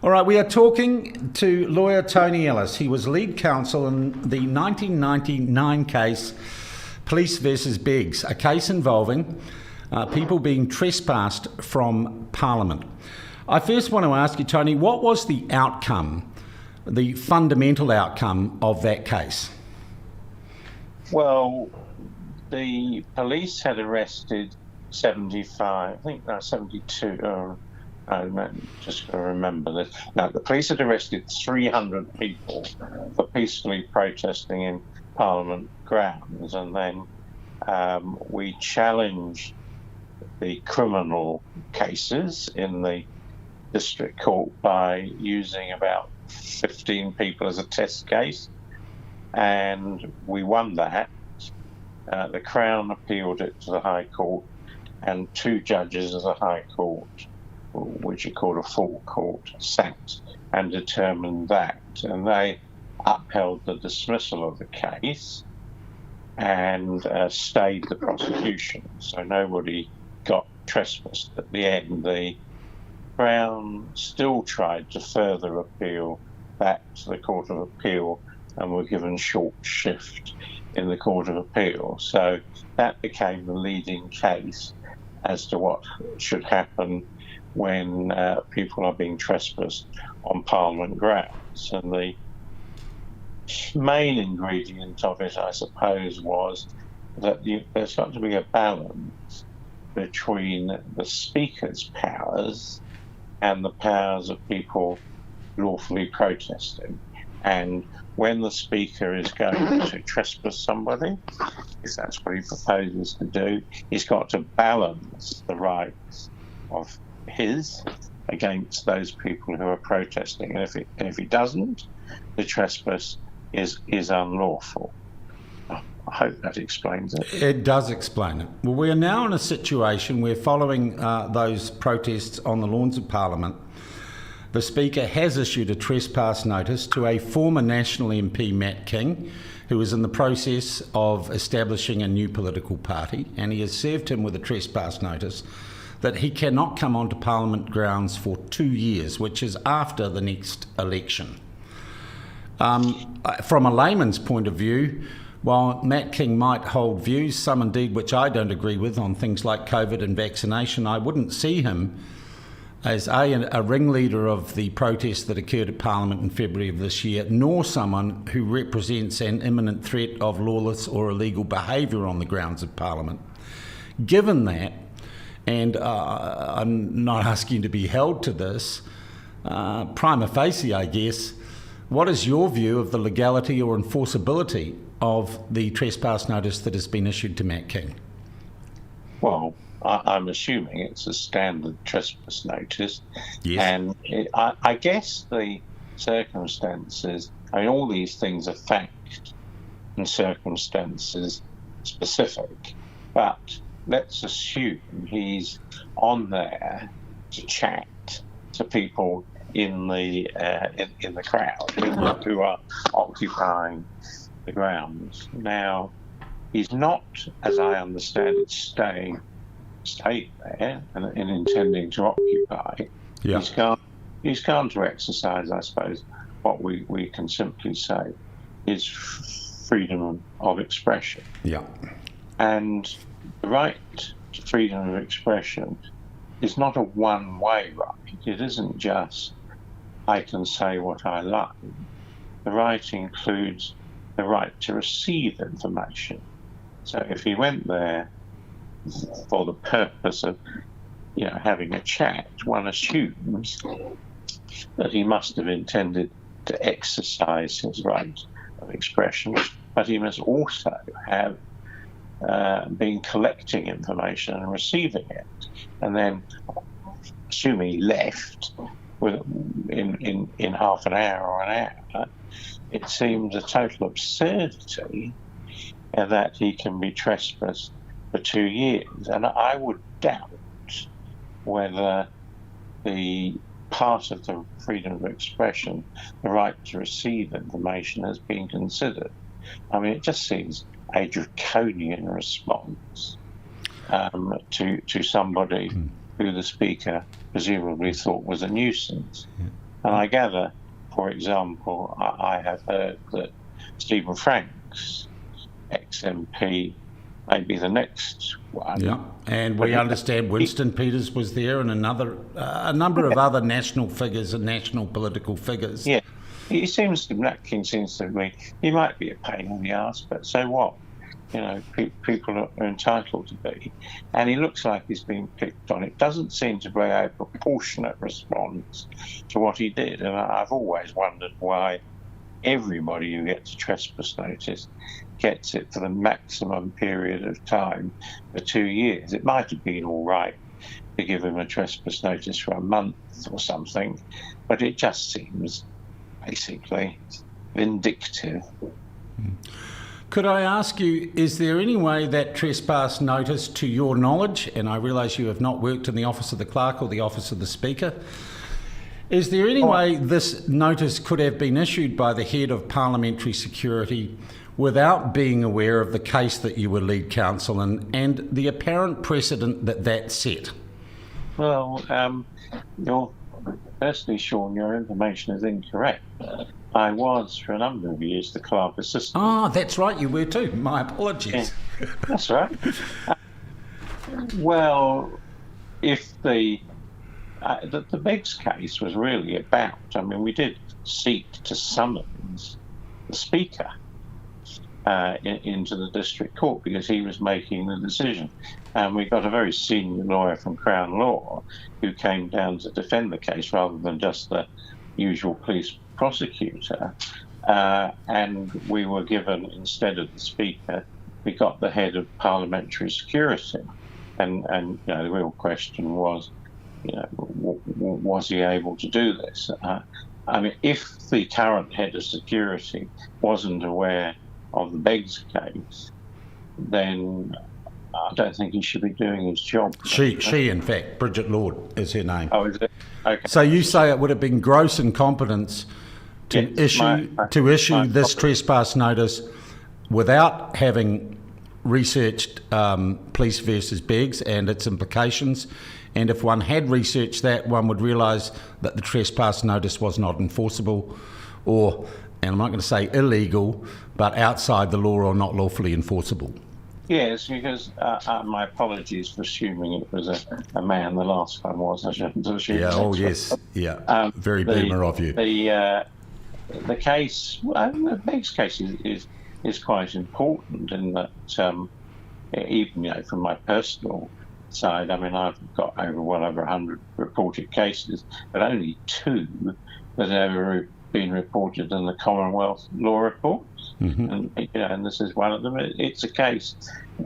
All right, we are talking to lawyer Tony Ellis. He was lead counsel in the 1999 case Police versus Beggs, a case involving people being trespassed from Parliament. I first want to ask you, Tony, what was the outcome, the fundamental outcome of that case? Well, the police had arrested 75, I think that's 72, I'm just going to remember this. No, the police had arrested 300 people for peacefully protesting in Parliament grounds, and then we challenged the criminal cases in the district court by using about 15 people as a test case, and we won that. The Crown appealed it to the High Court, and two judges of the High Court, which are called a full court, sat and determined that, and they upheld the dismissal of the case and stayed the prosecution, so nobody got trespassed. At the end, the Crown still tried to further appeal back to the Court of Appeal and were given short shift in the Court of Appeal. So that became the leading case as to what should happen when people are being trespassed on Parliament grounds. And the main ingredient of it, I suppose, was that there's got to be a balance between the Speaker's powers and the powers of people lawfully protesting. And when the Speaker is going to trespass somebody, if that's what he proposes to do, he's got to balance the rights of his against those people who are protesting. And if he doesn't, the trespass is unlawful. I hope that explains it. It does explain it. Well, we are now in a situation where, following those protests on the lawns of Parliament, the Speaker has issued a trespass notice to a former National MP, Matt King, who is in the process of establishing a new political party, and he has served him with a trespass notice that he cannot come onto Parliament grounds for 2 years, which is after the next election. From a layman's point of view, while Matt King might hold views, some indeed which I don't agree with, on things like COVID and vaccination, I wouldn't see him as a ringleader of the protests that occurred at Parliament in February of this year, nor someone who represents an imminent threat of lawless or illegal behaviour on the grounds of Parliament. Given that, and I'm not asking to be held to this, prima facie, I guess, what is your view of the legality or enforceability of the trespass notice that has been issued to Matt King? Well, I'm assuming it's a standard trespass notice. Yes. And I guess the circumstances, I mean, all these things are fact and circumstances specific, but let's assume he's on there to chat to people in the crowd who are occupying the grounds. Now, he's not, as I understand it, staying there and intending to occupy. Yeah. He's gone to exercise, I suppose, what we can simply say is freedom of expression. Yeah. And the right to freedom of expression is not a one-way right. It isn't just, I can say what I like. The right includes the right to receive information. So if he went there for the purpose of, having a chat, one assumes that he must have intended to exercise his right of expression, but he must also have been collecting information and receiving it. And then, assuming he left in half an hour or an hour, it seems a total absurdity that he can be trespassed for 2 years. And I would doubt whether the part of the freedom of expression, the right to receive information, has been considered. I mean, it just seems a draconian response to somebody who the Speaker presumably thought was a nuisance. And I gather, for example, I have heard that Stephen Franks, ex-MP, may be the next one. Yeah, and we understand Winston Peters was there, and a number of other national figures and national political figures. Yeah, Nat King seems to me, he might be a pain in the arse, but so what? You know, people are entitled to be. And he looks like he's being picked on. It doesn't seem to be a proportionate response to what he did. And I've always wondered why everybody who gets a trespass notice gets it for the maximum period of time for 2 years. It might have been all right to give him a trespass notice for a month or something, but it just seems basically vindictive. Could I ask you, is there any way that trespass notice, to your knowledge, and I realise you have not worked in the Office of the Clerk or the Office of the Speaker, is there any way this notice could have been issued by the head of Parliamentary Security without being aware of the case that you were lead counsel and the apparent precedent that set? Well, firstly, Sean, your information is incorrect. I was, for a number of years, the clerk assistant. Oh, that's right, you were too. My apologies. Yeah, that's right. Well, if the Beggs case was really about, I mean, we did seek to summons the Speaker into the District Court because he was making the decision. And we got a very senior lawyer from Crown Law who came down to defend the case rather than just the usual police prosecutor. And we were given, instead of the Speaker, we got the head of Parliamentary Security. And you know, the real question was, you know, was he able to do this? I mean, if the current head of security wasn't aware of the Beggs case, then I don't think he should be doing his job. She, in fact, Bridget Lord is her name. Oh, is it? Okay. So you say it would have been gross incompetence to issue this trespass notice without having researched Police versus Beggs and its implications, and if one had researched that, one would realise that the trespass notice was not enforceable, or, and I'm not going to say illegal, but outside the law or not lawfully enforceable. Yes, because my apologies for assuming it was a man. The last time was, I shouldn't have assumed. Yeah, oh yes, yeah, very boomer of you. The case, the Beggs case is quite important in that, even, you know, from my personal side, I mean, I've got over 100 reported cases, but only 2 that have ever been reported in the Commonwealth law reports. Mm-hmm. And, you know, and this is one of them. It's a case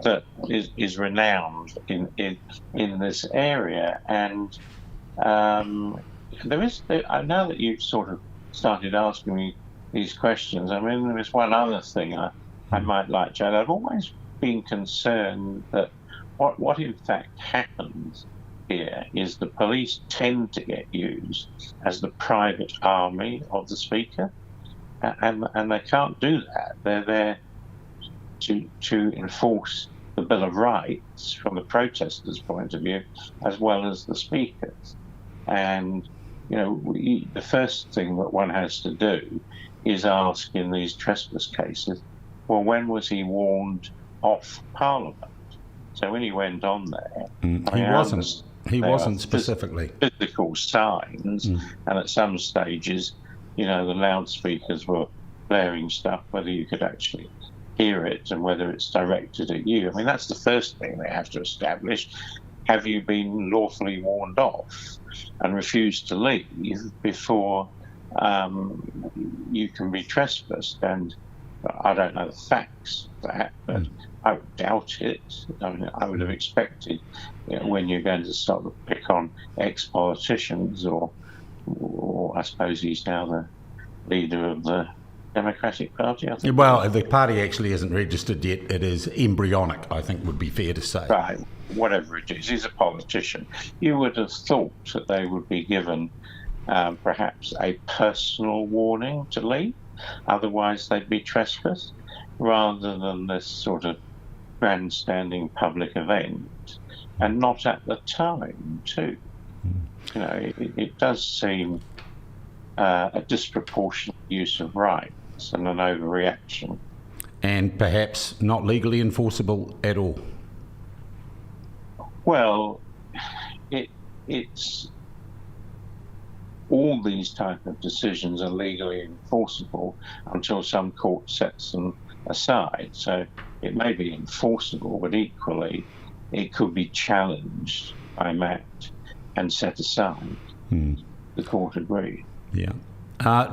that is renowned in this area. And there is, now that you've sort of started asking me these questions, I mean, there is one other thing I might like to add. I've always been concerned that what in fact happens here is the police tend to get used as the private army of the Speaker, and they can't do that. They're there to enforce the Bill of Rights from the protesters' point of view, as well as the Speaker's. And you know, the first thing that one has to do is ask in these trespass cases, well, when was he warned off Parliament? So when he went on there, he wasn't specifically. Physical signs, and at some stages, you know, the loudspeakers were blaring stuff, whether you could actually hear it and whether it's directed at you. I mean, that's the first thing they have to establish. Have you been lawfully warned off and refused to leave before you can be trespassed? And I don't know the facts of that, but I would doubt it. I mean, I would have expected, you know, when you're going to start to pick on ex-politicians, or I suppose he's now the leader of the Democratic Party, I think. Well, the party actually isn't registered yet. It is embryonic, I think would be fair to say. Right, whatever it is, he's a politician. You would have thought that they would be given perhaps a personal warning to leave, otherwise they'd be trespassed, rather than this sort of grandstanding public event, and not at the time too. You know, it does seem a disproportionate use of rights and an overreaction. And perhaps not legally enforceable at all. Well, it's all these type of decisions are legally enforceable until some court sets them aside. So it may be enforceable, but equally it could be challenged by MACT and set aside. The court agreed. Yeah.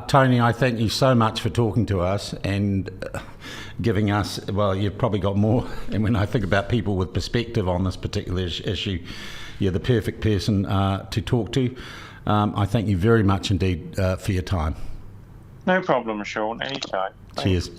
Tony, I thank you so much for talking to us and giving us, well, you've probably got more, and when I think about people with perspective on this particular issue, you're the perfect person to talk to. I thank you very much indeed for your time. No problem, Sean. Anytime. Thanks. Cheers.